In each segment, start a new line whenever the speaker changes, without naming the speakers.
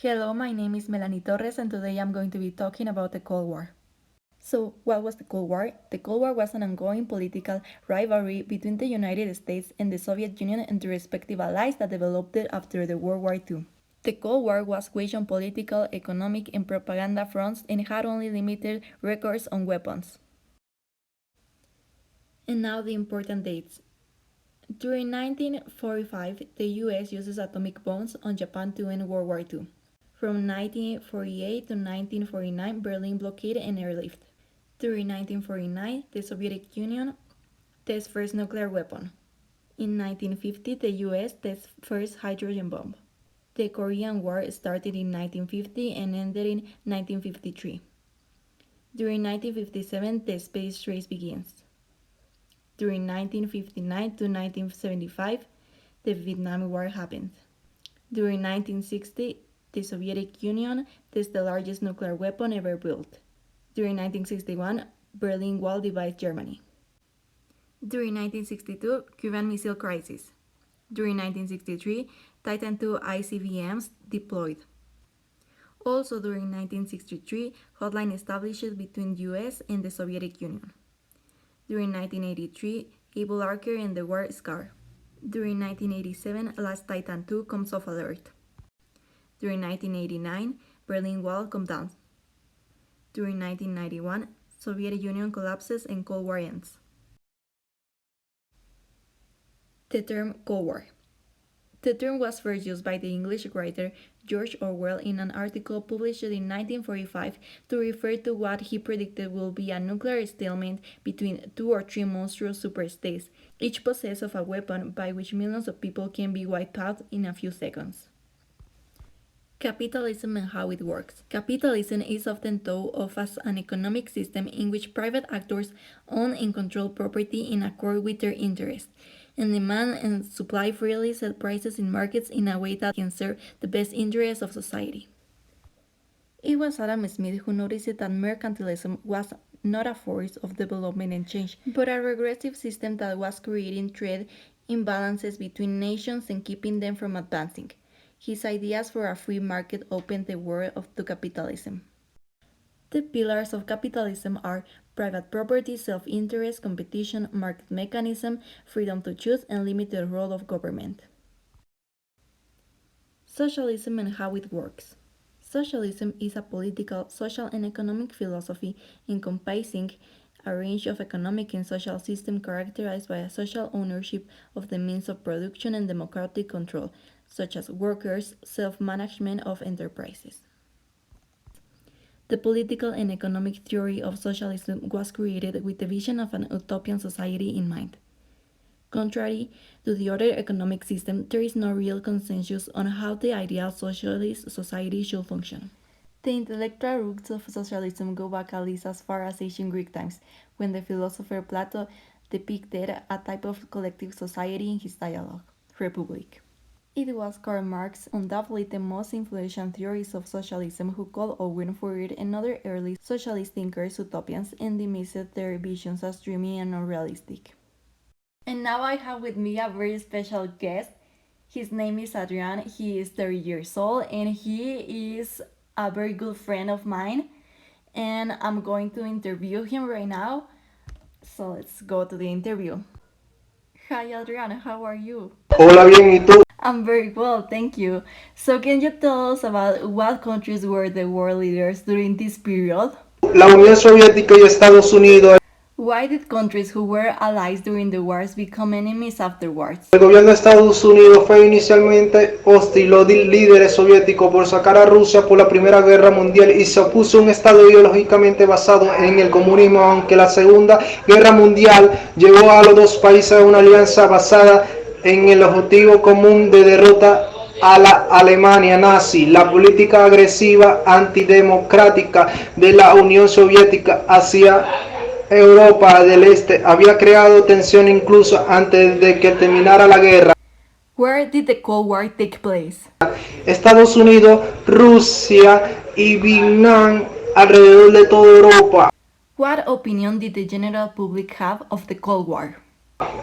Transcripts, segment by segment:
Hello, my name is Melanie Torres, and today I'm going to be talking about the Cold War. So, what was the Cold War? The Cold War was an ongoing political rivalry between the United States and the Soviet Union and the respective allies that developed after the World War II. The Cold War was waged on political, economic, and propaganda fronts and had only limited records on weapons. And now the important dates. During 1945, the US uses atomic bombs on Japan to end World War II. From 1948 to 1949, Berlin blockade and airlift. During 1949, the Soviet Union tests first nuclear weapon. In 1950, the US tests first hydrogen bomb. The Korean War started in 1950 and ended in 1953. During 1957, the space race begins. During 1959 to 1975, the Vietnam War happened. During 1960, the Soviet Union tests the largest nuclear weapon ever built. During 1961, Berlin Wall divides Germany. During 1962, Cuban Missile Crisis. During 1963, Titan II ICBMs deployed. Also during 1963, hotline established between US and the Soviet Union. During 1983, Able Archer and the War Scar. During 1987, last Titan II comes off alert. During 1989, Berlin Wall comes down. During 1991, Soviet Union collapses and Cold War ends. The term Cold War. The term was first used by the English writer George Orwell in an article published in 1945 to refer to what he predicted will be a nuclear stalemate between two or three monstrous superstates, each possessed of a weapon by which millions of people can be wiped out in a few seconds. Capitalism and how it works. Capitalism is often thought of as an economic system in which private actors own and control property in accord with their interests, and demand and supply freely set prices in markets in a way that can serve the best interests of society. It was Adam Smith who noticed that mercantilism was not a force of development and change, but a regressive system that was creating trade imbalances between nations and keeping them from advancing. His ideas for a free market opened the world to capitalism. The pillars of capitalism are private property, self-interest, competition, market mechanism, freedom to choose, and limited role of government. Socialism and how it works. Socialism is a political, social, and economic philosophy encompassing a range of economic and social systems characterized by a social ownership of the means of production and democratic control, such as workers' self-management of enterprises. The political and economic theory of socialism was created with the vision of an utopian society in mind. Contrary to the other economic system, there is no real consensus on how the ideal socialist society should function. The intellectual roots of socialism go back at least as far as ancient Greek times, when the philosopher Plato depicted a type of collective society in his dialogue, Republic. It was Karl Marx, undoubtedly the most influential theorist of socialism, who called Owen Fourier and other early socialist thinkers utopians and dismissed their visions as dreamy and unrealistic. And now I have with me a very special guest. His name is Adrian. He is 30 years old and he is a very good friend of mine. And I'm going to interview him right now. So let's go to the interview. Hi Adrian, how are you?
Hola, bien, ¿y tú?
I'm very well, thank you. So can you tell us about what countries were the world leaders during this period?
La Unión Soviética y Estados Unidos.
Why did countries who were allies during the wars become enemies afterwards?
El gobierno de Estados Unidos fue inicialmente hostiló líderes soviéticos por sacar a Rusia por la Primera Guerra Mundial y se opuso a un Estado ideológicamente basado en el comunismo, aunque la Segunda Guerra Mundial llevó a los dos países a una alianza basada en el objetivo común de derrota a la Alemania nazi. La política agresiva antidemocrática de la Unión Soviética hacia Europa del Este había creado tensión incluso antes de que terminara la guerra.
Where did the Cold War take place?
Estados Unidos, Rusia y Vietnam alrededor de toda Europa.
What opinion did the general public have of the Cold War?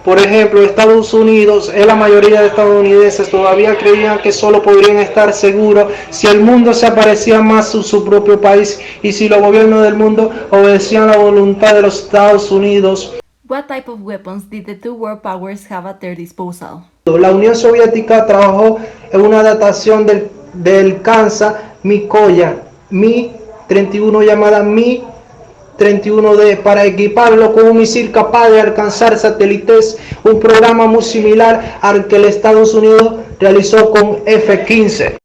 Por ejemplo, Estados Unidos, la mayoría de estadounidenses todavía creían que solo podrían estar seguros si el mundo se parecía más a su propio país y si los gobiernos del mundo obedecían la voluntad de los Estados Unidos.
What type of weapons did the two world powers have at their disposal?
La Unión Soviética trabajó en una adaptación del Kansa Mikoyan Mi-31 llamada Mi-31D para equiparlo con un misil capaz de alcanzar satélites, un programa muy similar al que los Estados Unidos realizó con F-15.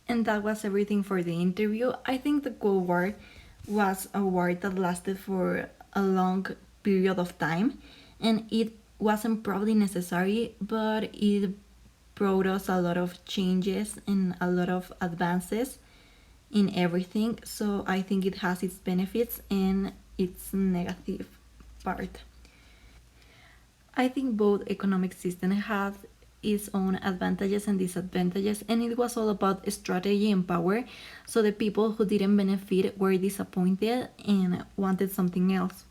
And that was everything for the interview. I think the Cold War was a war that lasted for a long period of time, and it wasn't probably necessary, but it brought us a lot of changes and a lot of advances in everything. So I think it has its benefits and its negative part. I think both economic systems have its own advantages and disadvantages, and it was all about strategy and power. So the people who didn't benefit were disappointed and wanted something else.